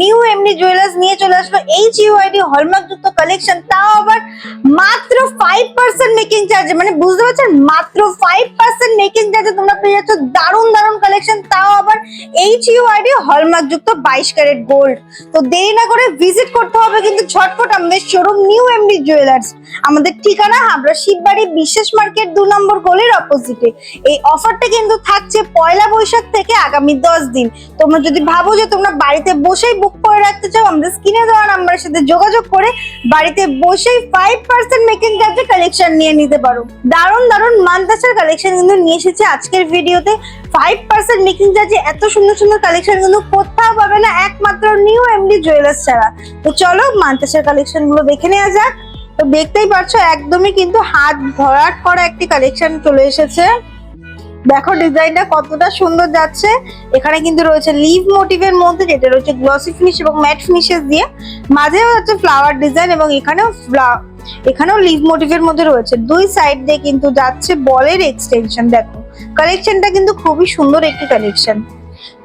New MD jewellers নিয়ে চলে আসলো HUID হলমার্ক যুক্ত কালেকশন, তাও আবার মাত্র 5% মেকিং চার্জে। মানে বুঝতে পারছেন, মাত্র 5% মেকিং চার্জে তোমরা পেয়ে যাচ্ছ দারুণ দারুণ কালেকশন, তাও আবার HUID হলমার্ক যুক্ত 22 ক্যারেট গোল্ড। তো দেরি না করে ভিজিট করতে হবে কিন্তু ঝটপট আমাদের শোরুম নিউ এমডি জুয়েলার্স। আমাদের ঠিকানা হাবড়া শিববাড়ি বিশ্বাস মার্কেট 2 নম্বর গলির অপোজিটে। এই অফারটা কিন্তু থাকছে পয়লা বৈশাখ থেকে আগামী 10 দিন। তোমরা যদি ভাবো যে তোমরা বাড়িতে বসেই বুক করে রাখতে চাও, আমাদের স্ক্রিনে দেওয়া নাম্বারের সাথে যোগাযোগ করে বাড়িতে বসেই 5% মেকিং চার্জে কালেকশন নিয়ে নিতে পারো। দারুণ দারুণ মান্তাসার কালেকশন কিন্তু নিয়ে এসেছে আজকের ভিডিওতে। 5% মেকিং চার্জে এত সুন্দর সুন্দর কালেকশন কিন্তু কোথাও পাবে না, একমাত্র নিউ এমডি জুয়েলার্স ছাড়া। তো চলো মান্তাসার কালেকশন গুলো দেখে নেওয়া যাক। তো দেখতেই পাচ্ছ একদমই কিন্তু হাত ভরাট করা একটি কালেকশন চলে এসেছে। দেখো ডিজাইনটা কতটা সুন্দর যাচ্ছে। এখানে কিন্তু রয়েছে লিভ মোটিভের মধ্যে, যেটা রয়েছে গ্লসি ফিনিশ এবং ম্যাট ফিনিশেস দিয়ে, মাঝেও হচ্ছে ফ্লাওয়ার ডিজাইন এবং এখানেও লিভ মোটিভের মধ্যে রয়েছে। দুই সাইড দিয়ে কিন্তু যাচ্ছে বলের এক্সটেনশন। দেখো কালেকশনটা কিন্তু খুবই সুন্দর একটি কালেকশন।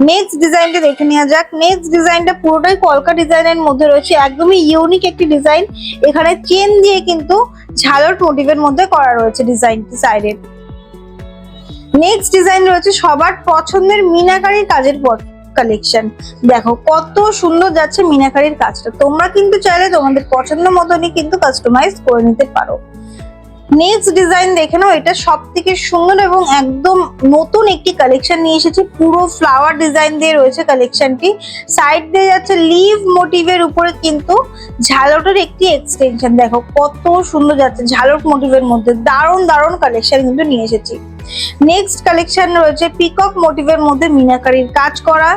নেক্সট ডিজাইনটা দেখে নেওয়া যাক। নেক্সট ডিজাইনটা পুরোটাই কলকা ডিজাইনের মধ্যে রয়েছে, একদমই ইউনিক একটি ডিজাইন। এখানে চেন দিয়ে কিন্তু ঝালর মোটিভের মধ্যে করা রয়েছে ডিজাইনটি সাইডে। নেক্সট ডিজাইন রয়েছে সবার পছন্দের মিনাকারির কাজের কালেকশন। দেখো কত সুন্দর যাচ্ছে মিনাকারির কাজটা। তোমরা কিন্তু চাইলে তোমাদের পছন্দ মতনই কিন্তু কাস্টমাইজ করে নিতে পারো। নেক্সট ডিজাইন দেখে নাও, এটা সব থেকে সুন্দর এবং একদম নতুন একটি কালেকশন নিয়ে এসেছি। পুরো ফ্লাওয়ার ডিজাইন দিয়ে রয়েছে কালেকশনটি। সাইড দিয়ে যাচ্ছে লিভ মোটিভের উপরে কিন্তু ঝালটের একটি এক্সটেনশন। দেখো কত সুন্দর যাচ্ছে ঝালট মোটিভের মধ্যে। দারুণ দারুণ কালেকশন কিন্তু নিয়ে এসেছি। নেক্সট কালেকশন রয়েছে পিকক মোটিভের মধ্যে মিনাকারির কাজ করা।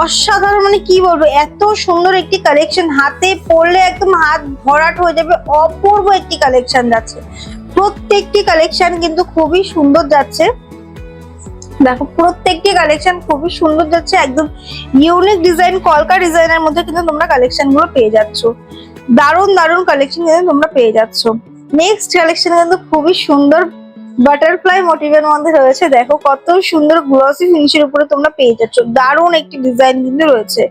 অসাধারণ, মানে কি বলবো, এত সুন্দর একটি কালেকশন। হাতে পরলে একদম হাত ভরাট হয়ে যাবে, অপূর্ব একটি কালেকশন যাচ্ছে। প্রত্যেকটি কালেকশন কিন্তু খুবই সুন্দর যাচ্ছে। দেখো প্রত্যেকটি কালেকশন খুবই সুন্দর যাচ্ছে, একদম ইউনিক ডিজাইন, কলকা ডিজাইনের মধ্যে কিন্তু তোমরা কালেকশন গুলো পেয়ে যাচ্ছ। দারুণ দারুণ কালেকশন কিন্তু তোমরা পেয়ে যাচ্ছ। নেক্সট কালেকশন কিন্তু খুবই সুন্দর বাটারফ্লাই মোটিভের মধ্যে রয়েছে। দেখো কত সুন্দর গ্লসি ফিনিশের উপরে তোমরা পেয়ে যাচ্ছ। দারুণ একটি ডিজাইন কিন্তু রয়েছে।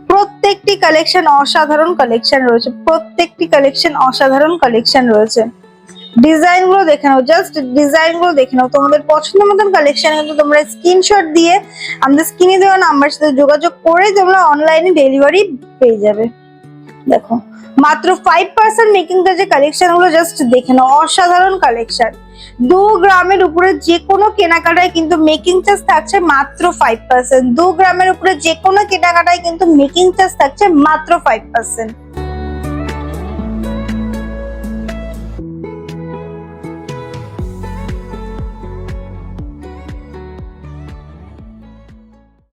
প্রত্যেকটি কালেকশন অসাধারণ কালেকশন রয়েছে। প্রত্যেকটি কালেকশন অসাধারণ কালেকশন রয়েছে। ডিজাইন গুলো দেখে নাও, জাস্ট ডিজাইন গুলো দেখে নাও। তোমাদের পছন্দ মতন কালেকশন কিন্তু তোমরা স্ক্রিনশট দিয়ে আমাদের স্ক্রিনে দেওয়া নাম্বারের সাথে যোগাযোগ করে তোমরা অনলাইনে ডেলিভারি পেয়ে যাবে। দেখো মাত্র 5% মেকিং চার্জে কালেকশন গুলো জাস্ট দেখে নাও, অসাধারণ কালেকশন। 2 গ্রামের উপরে যে কোনো কেনাকাটায় কিন্তু মেকিং চার্জ থাকছে মাত্র 5%। 2 গ্রামের উপরে যে কোনো কেনাকাটায় কিন্তু মেকিং চার্জ থাকছে মাত্র 5%।